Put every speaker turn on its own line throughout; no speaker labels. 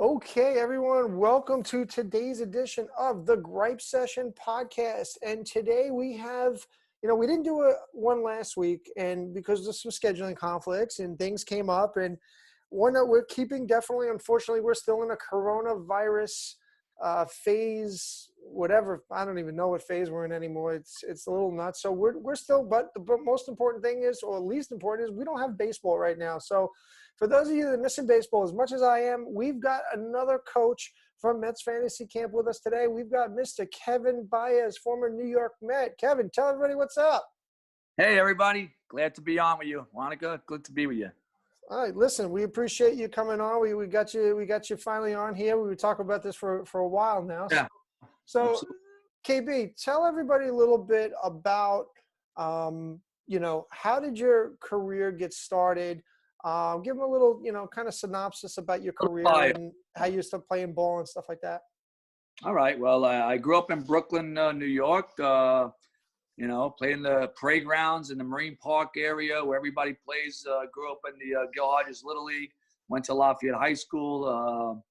Okay, everyone, welcome to today's edition of the Gripe Session podcast. And today we have, we didn't do one last week, and because of some scheduling conflicts and things came up, and one that we're keeping definitely, unfortunately, we're still in a coronavirus phase, whatever. I don't even know what phase we're in anymore. It's a little nuts. So we're still, but the most important thing is, or least important is, we don't have baseball right now. So for those of you that are missing baseball as much as I am, we've got another coach from Mets Fantasy Camp with us today. We've got Mr. Kevin Baez, former New York Met. Kevin, tell everybody what's up.
Hey, everybody. Glad to be on with you. Monica, good to be with you.
All right, listen, we appreciate you coming on. We got you finally on here. We were talking about this for a while now.
Yeah.
So
Absolutely.
KB, tell everybody a little bit about, how did your career get started? Give them a little, kind of synopsis about your career and how you started playing ball and stuff like that.
All right. Well, I grew up in Brooklyn, New York. Played in the playgrounds in the Marine Park area where everybody plays. Grew up in the Gil Hodges Little League. Went to Lafayette High School.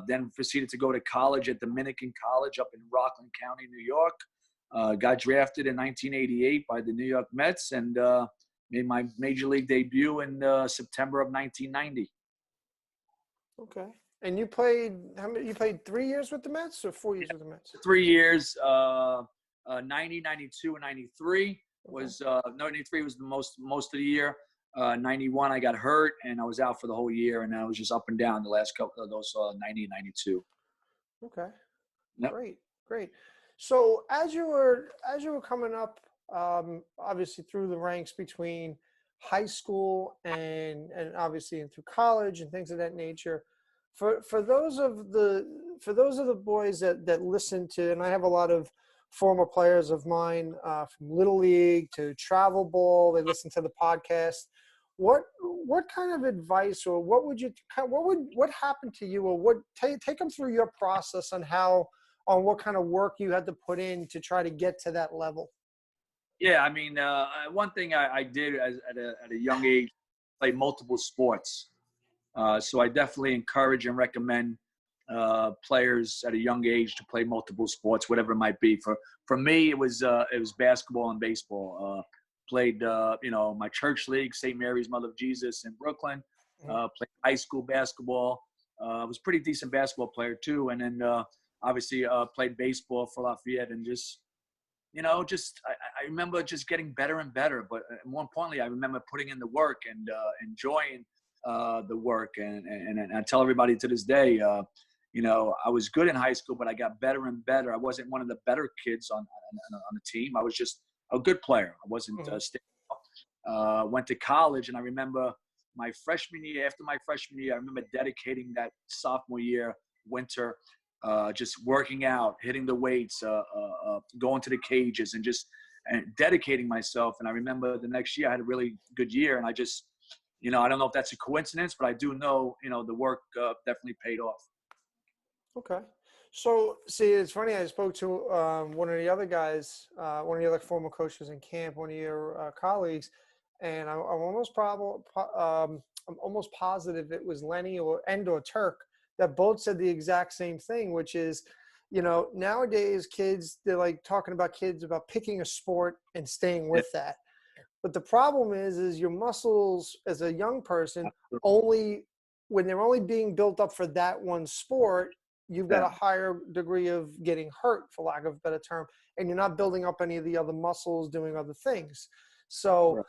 Then proceeded to go to college at Dominican College up in Rockland County, New York. Got drafted in 1988 by the New York Mets and made my major league debut in September of 1990.
Okay. And you played You played 3 years with the Mets or 4 years with the Mets?
3 years. 90, 92, and 93 was 93 was the most of the year. 91 I got hurt and I was out for the whole year, and I was just up and down the last couple of those 90 and 92.
Okay.
Yep.
Great. So as you were coming up, obviously through the ranks between high school and obviously through college and things of that nature, for those of the boys that listen to, and I have a lot of former players of mine from Little League to travel ball, they listen to the podcast. What kind of advice, or what happened to you, or take them through your process on what kind of work you had to put in to try to get to that level?
Yeah, I mean, one thing I did at a young age, play multiple sports. So I definitely encourage and recommend players at a young age to play multiple sports, whatever it might be. For me, it was basketball and baseball. Played my church league, St. Mary's Mother of Jesus in Brooklyn. Played high school basketball. I was a pretty decent basketball player too, and then obviously played baseball for Lafayette, and I remember just getting better and better. But more importantly, I remember putting in the work and enjoying the work. And I tell everybody to this day, I was good in high school, but I got better and better. I wasn't one of the better kids on the team. I was just a good player. I wasn't went to college, and I remember my freshman year. After my freshman year, I remember dedicating that sophomore year winter, just working out, hitting the weights, going to the cages, and dedicating myself. And I remember the next year I had a really good year, and I just, I don't know if that's a coincidence, but I do know, the work definitely paid off.
Okay. So, see, it's funny. I spoke to one of the other guys, one of the other former coaches in camp, one of your colleagues, and I'm almost positive it was Lenny or Turk that both said the exact same thing, which is, nowadays kids, they're like talking about kids about picking a sport and staying with that. But the problem is your muscles as a young person, when they're only being built up for that one sport, you've got a higher degree of getting hurt, for lack of a better term, and you're not building up any of the other muscles doing other things. So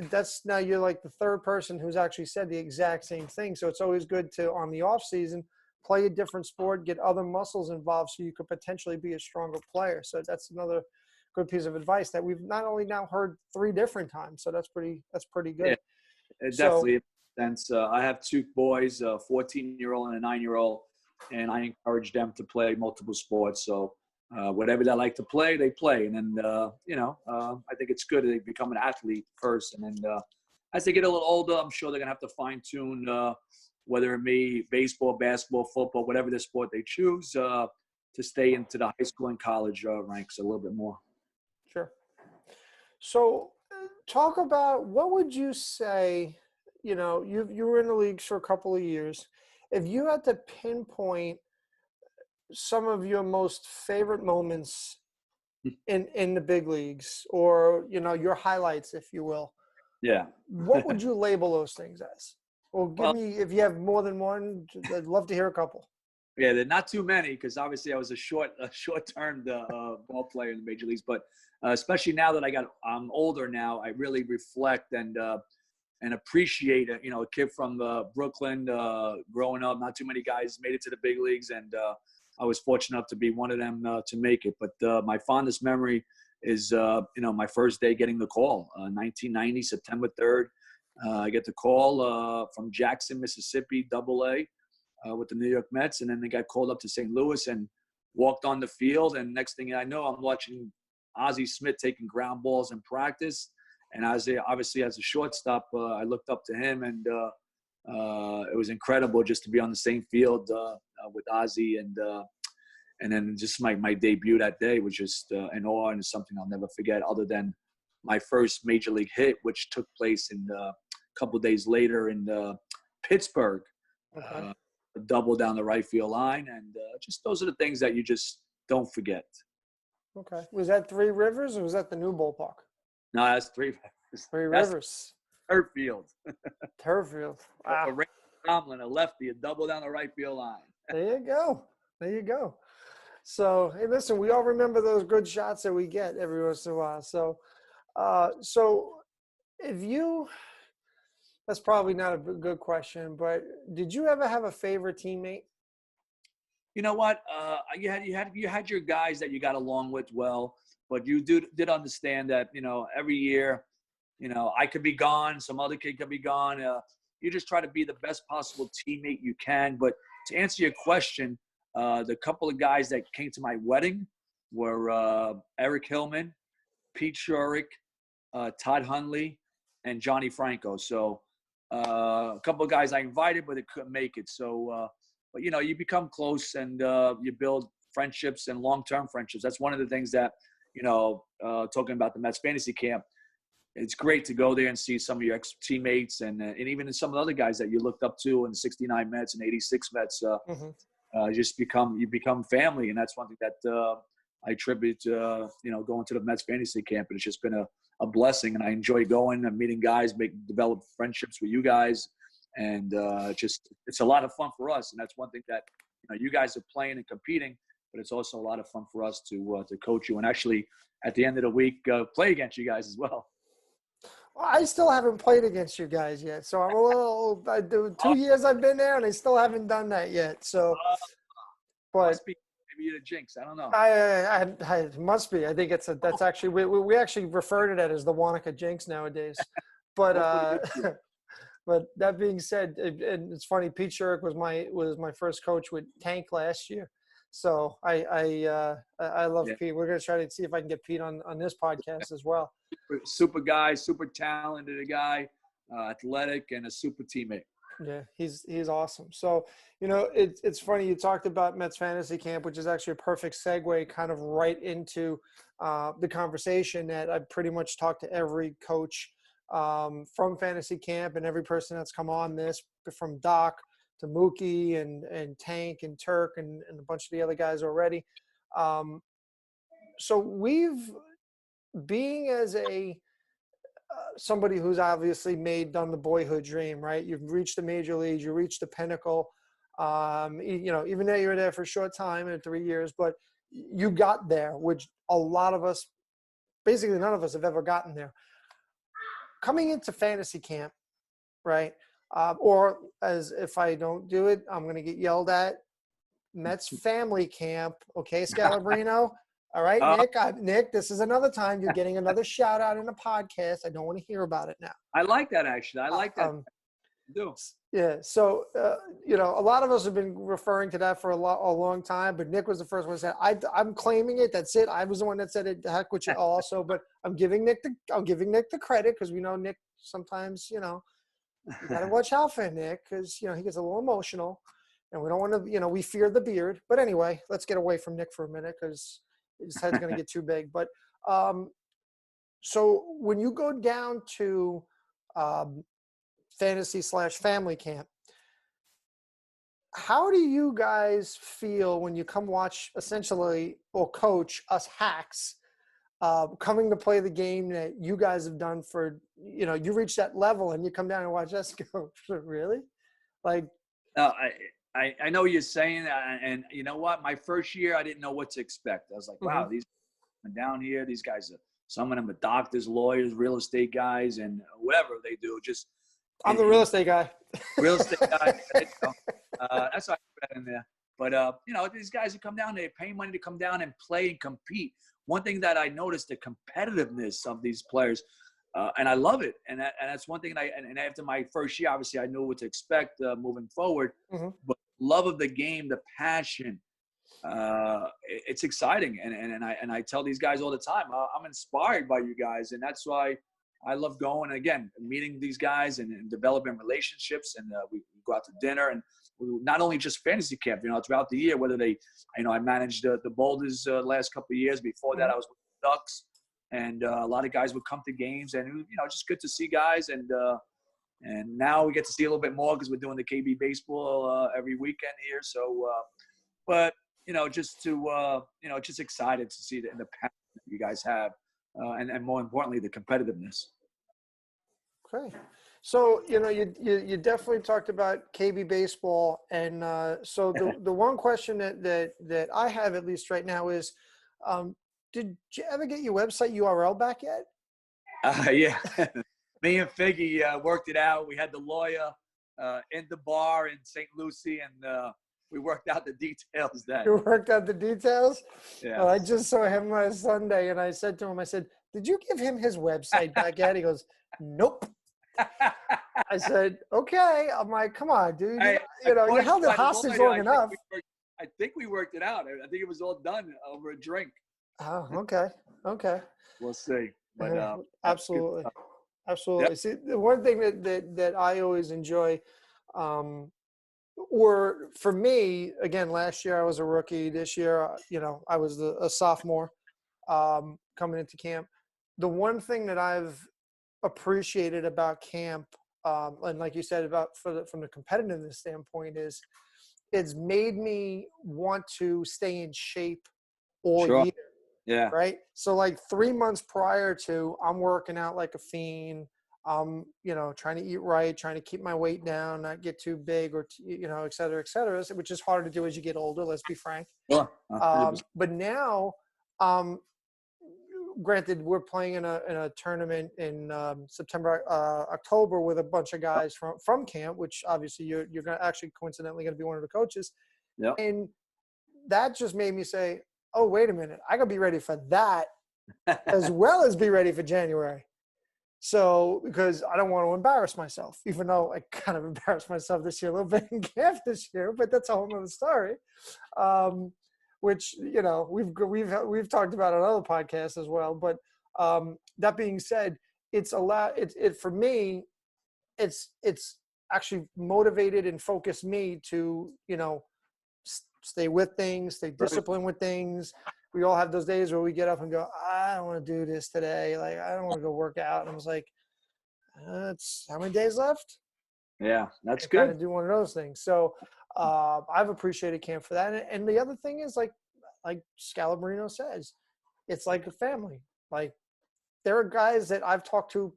that's now you're like the third person who's actually said the exact same thing. So it's always good to, on the off season, play a different sport, get other muscles involved so you could potentially be a stronger player. So that's another good piece of advice that we've not only now heard 3 different times. So that's pretty good.
Yeah, it definitely makes sense. I have 2 boys, a 14-year-old and a 9-year-old, and I encourage them to play multiple sports. So whatever they like to play, they play. And then, I think it's good that they become an athlete first. And then as they get a little older, I'm sure they're going to have to fine tune, whether it be baseball, basketball, football, whatever the sport they choose, to stay into the high school and college ranks a little bit more.
Sure. So talk about, what would you say, you were in the leagues for a couple of years, if you had to pinpoint some of your most favorite moments in the big leagues, or your highlights, if you will,
Yeah.
what would you label those things as? Well, give
Well,
me, if you have more than one, I'd love to hear a couple.
yeah, there are not too many because obviously I was a short-term ball player in the major leagues. But especially now that I'm older now, I really reflect and appreciate it. A kid from Brooklyn, growing up, not too many guys made it to the big leagues, and I was fortunate enough to be one of them to make it. But my fondest memory is my first day getting the call, 1990, September 3rd. I get the call from Jackson, Mississippi, Double A. With the New York Mets, and then they got called up to St. Louis and walked on the field. And next thing I know, I'm watching Ozzie Smith taking ground balls in practice. And obviously as a shortstop, I looked up to him, and it was incredible just to be on the same field with Ozzie. And then just my debut that day was just an awe, and something I'll never forget. Other than my first major league hit, which took place in a couple of days later in Pittsburgh.
Okay.
A double down the right field line, and just those are the things that you just don't forget.
Okay. Was that Three Rivers, or was that the new ballpark?
No, that's Three
Rivers.
Turf field.
Turf field.
A Ray Tomlin, a lefty, a double down the right field line.
There you go. There you go. So, hey, listen, we all remember those good shots that we get every once in a while. So, if you, that's probably not a good question, but did you ever have a favorite teammate?
You know what? You had your guys that you got along with well, but you did understand that every year, I could be gone, some other kid could be gone. You just try to be the best possible teammate you can. But to answer your question, the couple of guys that came to my wedding were Eric Hillman, Pete Shurik, Todd Hundley, and Johnny Franco. So a couple of guys I invited, but they couldn't make it. So, but you become close, and you build friendships and long-term friendships. That's one of the things that, talking about the Mets fantasy camp, it's great to go there and see some of your ex-teammates and even some of the other guys that you looked up to in the 69 Mets and 86 Mets. You become family, and that's one thing that I attribute to going to the Mets fantasy camp. And it's just been a blessing, and I enjoy going and meeting guys, develop friendships with you guys, and it's a lot of fun for us. And that's one thing that you guys are playing and competing, but it's also a lot of fun for us to coach you, and actually at the end of the week play against you guys as well.
I still haven't played against you guys yet, so I'm a little. 2 years I've been there, and I still haven't done that yet. So, but
must be maybe you're the jinx. I don't know.
I it must be. I think that's actually we actually refer to that as the Wanaka jinx nowadays. But but that being said, and it's funny. Pete Shurik was my first coach with Tank last year. So I love Pete. We're gonna try to see if I can get Pete on this podcast as well.
Super guy, super talented guy, athletic, and a super teammate.
Yeah, he's awesome. So it's funny you talked about Mets fantasy camp, which is actually a perfect segue, kind of right into the conversation that I pretty much talked to every coach from fantasy camp and every person that's come on this, from Doc to Mookie and Tank and Turk and a bunch of the other guys already. So being as somebody who's obviously done the boyhood dream, right? You've reached the major leagues, you reached the pinnacle. Even though you were there for a short time, 3 years, but you got there, which a lot of us, basically none of us have ever gotten there. Coming into fantasy camp, right? Or as if I don't do it, I'm going to get yelled at. Mets family camp. Okay, Scalabrino. All right, Nick, this is another time you're getting another shout out in a podcast. I don't want to hear about it now.
I like that, actually. I like that.
Yeah. So, a lot of us have been referring to that for a long time, but Nick was the first one to say, I'm claiming it. That's it. I was the one that said it. Heck with you also, but I'm giving Nick the credit, because we know Nick sometimes, you got to watch out for Nick, because, he gets a little emotional, and we don't want to, we fear the beard. But anyway, let's get away from Nick for a minute, because his head's going to get too big. But so when you go down to fantasy/family camp, how do you guys feel when you come watch essentially or coach us hacks coming to play the game that you guys have done for, you reach that level and you come down and watch us go, really? Like,
No, I know what you're saying, and you know what? My first year, I didn't know what to expect. I was like,
mhm.
wow, these down here, these guys are, some of them are doctors, lawyers, real estate guys, and whatever they do. Just
I'm
and,
the real estate guy.
real estate guys. That's why I put that in there. But these guys who come down, they pay money to come down and play and compete. One thing that I noticed, the competitiveness of these players, and I love it. And that's one thing. And after my first year, obviously, I knew what to expect moving forward.
Mhm.
But love of the game, the passion, it's exciting. And I tell these guys all the time, I'm inspired by you guys, and that's why I love going again, meeting these guys and developing relationships. And we go out to dinner, and not only just fantasy camp, throughout the year, whether they, I managed the Boulders last couple of years. Before that, I was with the Ducks, and a lot of guys would come to games, and just good to see guys. And now we get to see a little bit more because we're doing the KB baseball every weekend here. So, but just excited to see the passion that you guys have, and more importantly, the competitiveness.
Okay. So, you definitely talked about KB baseball. And so the one question that I have, at least right now, is did you ever get your website URL back yet?
Yeah. Me and Figgy worked it out. We had the lawyer in the bar in St. Lucie, and we worked out the details then.
You worked out the details?
Yeah.
Well, I just saw him last Sunday, and I said to him, did you give him his website back yet? He goes, nope. I said, okay. I'm like, come on, dude. You held it hostage long enough.
I think we worked it out. I think it was all done over a drink.
Oh, okay. Okay.
We'll see. But
absolutely. Absolutely.
Yep.
See, the one thing that I always enjoy, or for me, again, last year I was a rookie. This year, I was a sophomore coming into camp. The one thing that I've appreciated about camp, and like you said, from the competitiveness standpoint, is it's made me want to stay in shape all
Sure.
year.
Yeah.
Right. So like 3 months prior to, I'm working out like a fiend. I'm, trying to eat right, trying to keep my weight down, not get too big or, et cetera, which is hard to do as you get older. Let's be frank.
Sure.
But now, granted, we're playing in a tournament in September, October with a bunch of guys from camp, which obviously you're going to actually coincidentally going to be one of the coaches.
Yeah.
And that just made me say, oh, wait a minute, I gotta be ready for that as well as be ready for January. So, because I don't want to embarrass myself, even though I kind of embarrassed myself this year a little bit in camp this year, but that's a whole nother story. Which, we've talked about on other podcasts as well. But that being said, for me, it's actually motivated and focused me to, stay with things, stay disciplined with things. We all have those days where we get up and go, I don't want to do this today. Like, I don't want to go work out. And I was like, it's how many days left?
Yeah, that's
good. Kind
good.
of do one of those things. So I've appreciated camp for that. And the other thing is, like Scalabrino says, it's like a family. Like, there are guys that I've talked to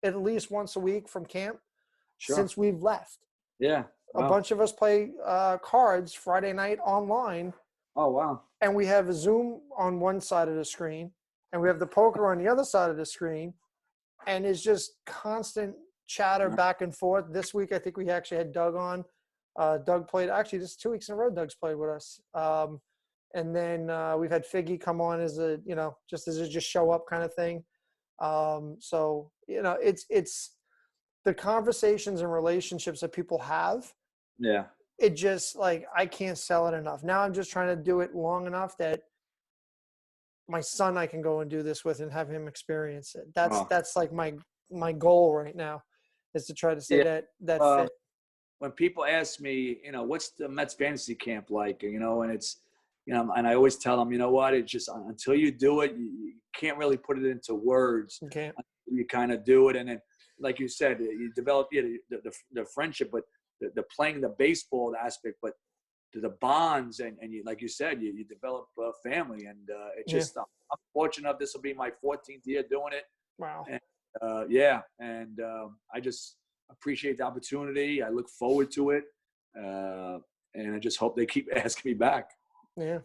at least once a week from camp since we've left.
Yeah.
Wow. A bunch of us play cards Friday night online.
Oh, wow.
And we have a Zoom on one side of the screen, and we have the poker on the other side of the screen. And it's just constant chatter back and forth. This week, I think we actually had Doug on. Doug played, actually, this is 2 weeks in a row, Doug's played with us. And then we've had Figgy come on as just as a just show up kind of thing. So, it's the conversations and relationships that people have.
Yeah.
It just, like, I can't sell it enough. Now I'm just trying to do it long enough that my son, I can go and do this with and have him experience it. That's like my goal right now, is to try to stay that fit.
When people ask me, what's the Mets fantasy camp like, and it's, and I always tell them, you know what, it's just until you do it, you can't really put it into words.
You can't.
You kind of do it. And then, like you said, you develop the friendship, but the playing the baseball aspect, but the bonds and you, like you said, you develop a family, and it
Yeah.
just I'm fortunate. This will be my 14th year doing it,
Wow.
and yeah, and I just appreciate the opportunity. I look forward to it, and I just hope they keep asking me back.
Yeah.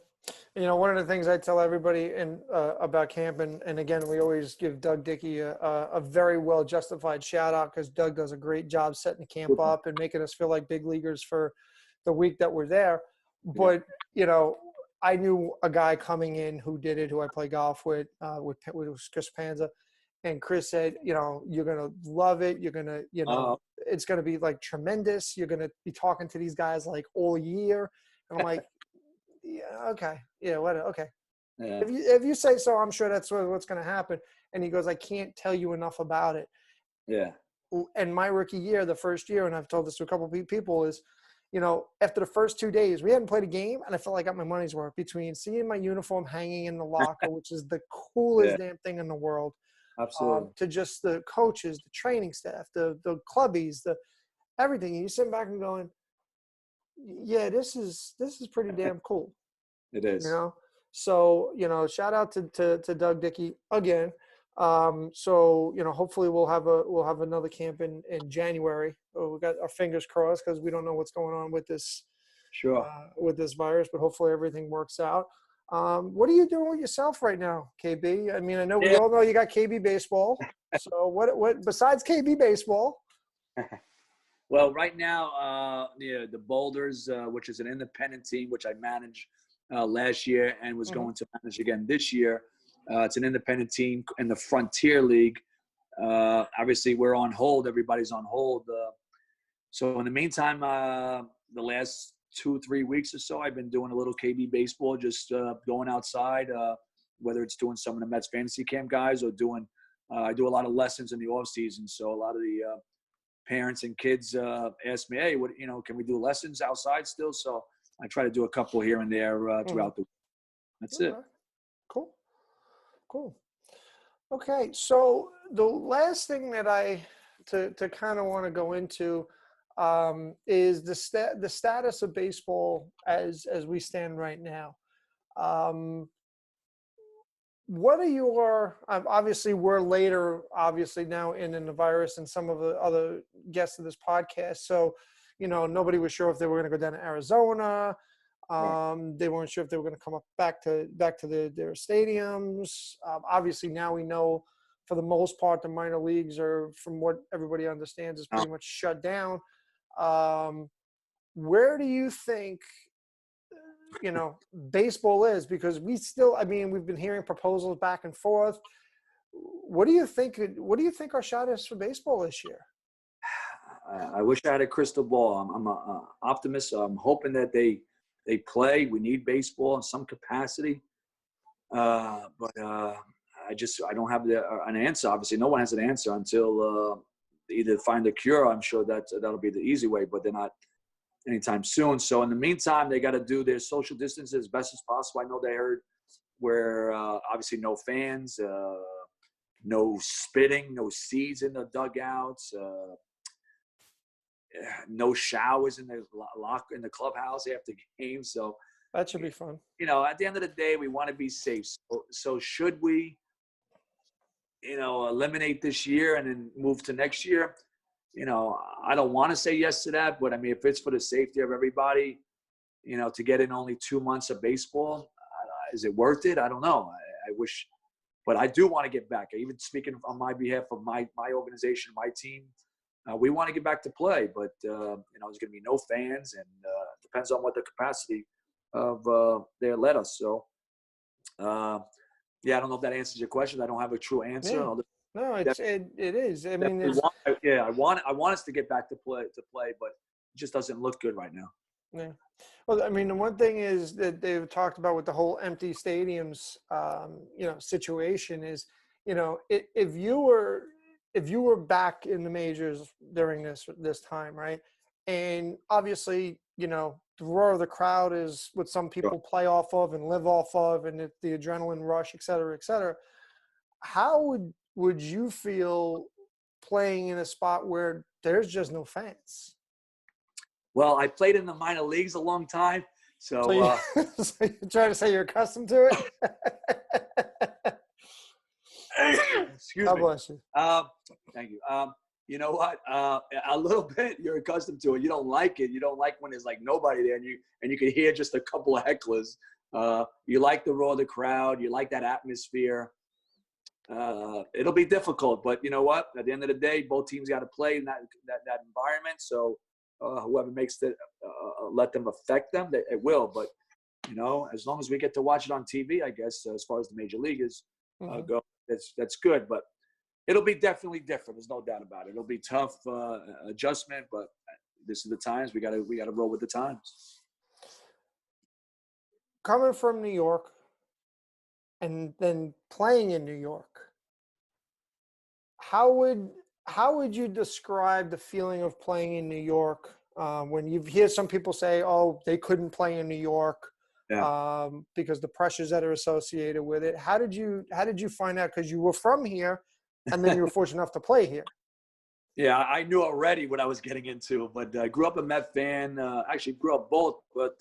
You know, one of the things I tell everybody about camp, and again, we always give Doug Dickey a very well justified shout out, because Doug does a great job setting the camp up and making us feel like big leaguers for the week that we're there.
Yeah.
But, you know, I knew a guy coming in who did it, who I play golf with Chris Panza. And Chris said, you know, you're going to love it. You're going to, you know, it's going to be like tremendous. You're going to be talking to these guys like all year. And I'm like, yeah, okay. Yeah, what? Okay.
Yeah.
If you say so, I'm sure that's what's going to happen. And he goes, I can't tell you enough about it.
Yeah.
And my rookie year, the first year, and I've told this to a couple of people, is, you know, after the first 2 days, we hadn't played a game, and I felt like I got my money's worth between seeing my uniform hanging in the locker, which is the coolest damn thing in the world,
Absolutely.
to just the coaches, the training staff, the clubbies, the everything. And you sit back and going, yeah, this is pretty damn cool.
It is.
You know, so, you know, shout out to Doug Dickey again. So, you know, hopefully we'll have another camp in January. We got our fingers crossed, because we don't know what's going on with this virus, but hopefully everything works out. What are you doing with yourself right now, KB? I mean, I know we all know you got KB baseball. So what besides KB baseball?
Well, right now, the Boulders, which is an independent team, which I managed last year and was going to manage again this year. It's an independent team in the Frontier League. Obviously, we're on hold. Everybody's on hold. So in the meantime, the last 2-3 weeks or so, I've been doing a little KB baseball, just going outside, whether it's doing some of the Mets fantasy camp guys or doing I do a lot of lessons in the off season. So a lot of the parents and kids ask me, hey, what, you know, can we do lessons outside still? So I try to do a couple here and there throughout the week. That's it.
Cool. Okay, so the last thing that to kind of want to go into is the status of baseball as we stand right now. What are your obviously we're later obviously now in the virus, and some of the other guests of this podcast, so, you know, nobody was sure if they were going to go down to Arizona. They weren't sure if they were going to come up back to their stadiums. Obviously now we know, for the most part, the minor leagues are, from what everybody understands, is pretty much shut down. Where do you think, you know, baseball is? Because we've been hearing proposals back and forth. What do you think our shot is for baseball this year?
I wish I had a crystal ball. I'm an optimist. So I'm hoping that they play. We need baseball in some capacity. But I don't have an answer. Obviously, no one has an answer until they either find a cure. I'm sure that'll be the easy way, but they're not anytime soon. So in the meantime, they got to do their social distance as best as possible. I know they heard where obviously no fans, no spitting, no seeds in the dugouts, no showers in the clubhouse after games. So
that should be fun.
You know, at the end of the day, we want to be safe. So should we, you know, eliminate this year and then move to next year? You know, I don't want to say yes to that, but I mean, if it's for the safety of everybody, you know, to get in only 2 months of baseball, is it worth it? I don't know. I wish, but I do want to get back. Even speaking on my behalf of my organization, my team, we want to get back to play, but you know, there's going to be no fans, and it depends on what the capacity of they let us. So, yeah, I don't know if that answers your question. I don't have a true answer.
Yeah. No, it is. I mean,
I want us to get back to play, but it just doesn't look good right now.
Yeah. Well, I mean, the one thing is that they've talked about with the whole empty stadiums, you know, situation is, you know, if you were back in the majors during this time, right? And obviously, you know, the roar of the crowd is what some people play off of and live off of, and the adrenaline rush, et cetera, et cetera. How would you feel playing in a spot where there's just no fans?
Well, I played in the minor leagues a long time,
So,
so
so you're trying to say you're accustomed to it?
excuse
God
me.
bless you.
Thank you. You know what? A little bit. You're accustomed to it. You don't like it. You don't like when there's like nobody there, and you can hear just a couple of hecklers. You like the roar of the crowd. You like that atmosphere. It'll be difficult, but you know what? At the end of the day, both teams got to play in that environment. So whoever makes it, let them affect them, it will. But you know, as long as we get to watch it on TV, I guess as far as the major leaguers go, that's good. But it'll be definitely different. There's no doubt about it. It'll be tough adjustment, but this is the times we gotta roll with the times.
Coming from New York and then playing in New York, how would you describe the feeling of playing in New York when you hear some people say, "Oh, they couldn't play in New York because the pressures that are associated with it"? How did you find out? Because you were from here, and then you were fortunate enough to play here.
Yeah, I knew already what I was getting into, but I grew up a Met fan. Actually, grew up both, but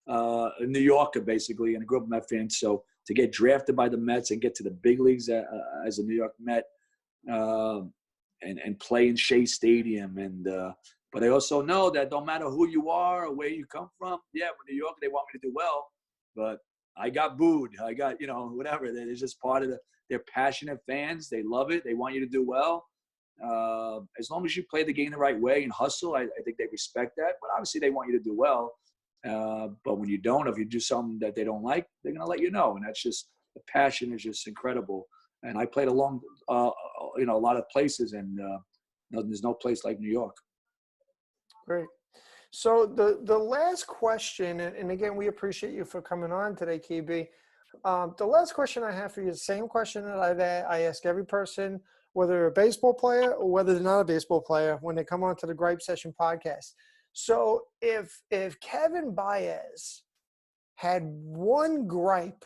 a New Yorker basically, and I grew up a Met fan. So to get drafted by the Mets and get to the big leagues as a New York Met, and play in Shea Stadium, and but I also know that no matter who you are or where you come from, yeah, when New York they want me to do well, but I got booed. I got whatever. It's just part of they're passionate fans. They love it. They want you to do well. As long as you play the game the right way and hustle, I think they respect that. But obviously, they want you to do well. But when you don't, if you do something that they don't like, they're gonna let you know. And that's just the passion is just incredible. And I played a lot of places, and there's no place like New York.
Great. So the last question, and again, we appreciate you for coming on today, KB. The last question I have for you is the same question that I ask every person, whether they're a baseball player or whether they're not a baseball player, when they come on to the Gripe Session podcast. So if Kevin Baez had one gripe,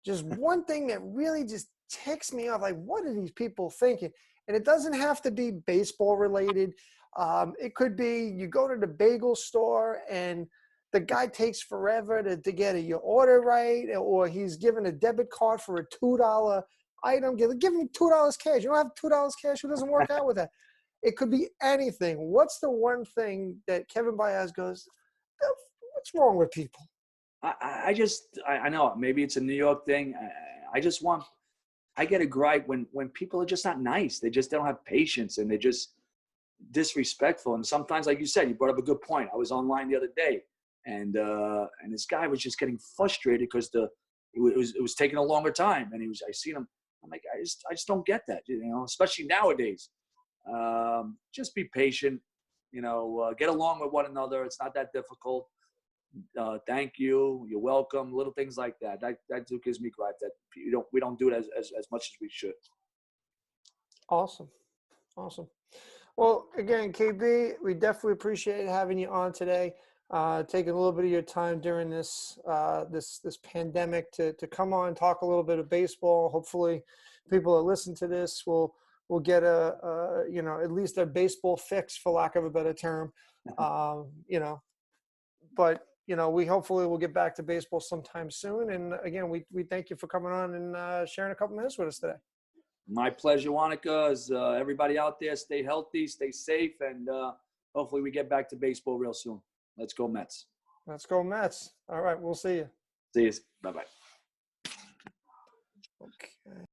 just one thing that really just ticks me off, like what are these people thinking? And it doesn't have to be baseball related. It could be you go to the bagel store and the guy takes forever to get your order right, or he's given a debit card for a $2 item. Give him $2 cash. You don't have $2 cash. Who doesn't work out with that? It could be anything. What's the one thing that Kevin Baez goes, what's wrong with people?
I know maybe it's a New York thing. I get a gripe when people are just not nice. They don't have patience, and they're just disrespectful. And sometimes, like you said, you brought up a good point. I was online the other day, and this guy was just getting frustrated because it was taking a longer time. And I seen him. I'm like, I just don't get that, especially nowadays. Just be patient, get along with one another. It's not that difficult. Thank you, you're welcome, little things like that. That gives me gripe that we don't do it as much as we should.
Awesome. Well, again, KB, we definitely appreciate having you on today. Taking a little bit of your time during this this pandemic to come on, talk a little bit of baseball. Hopefully, people that listen to this will get at least a baseball fix, for lack of a better term. But we hopefully will get back to baseball sometime soon. And again, we thank you for coming on and sharing a couple minutes with us today.
My pleasure, Wanaka. As everybody out there, stay healthy, stay safe, and hopefully we get back to baseball real soon. Let's go Mets.
Let's go Mets. All right, we'll see you.
See you. Bye-bye.
Okay.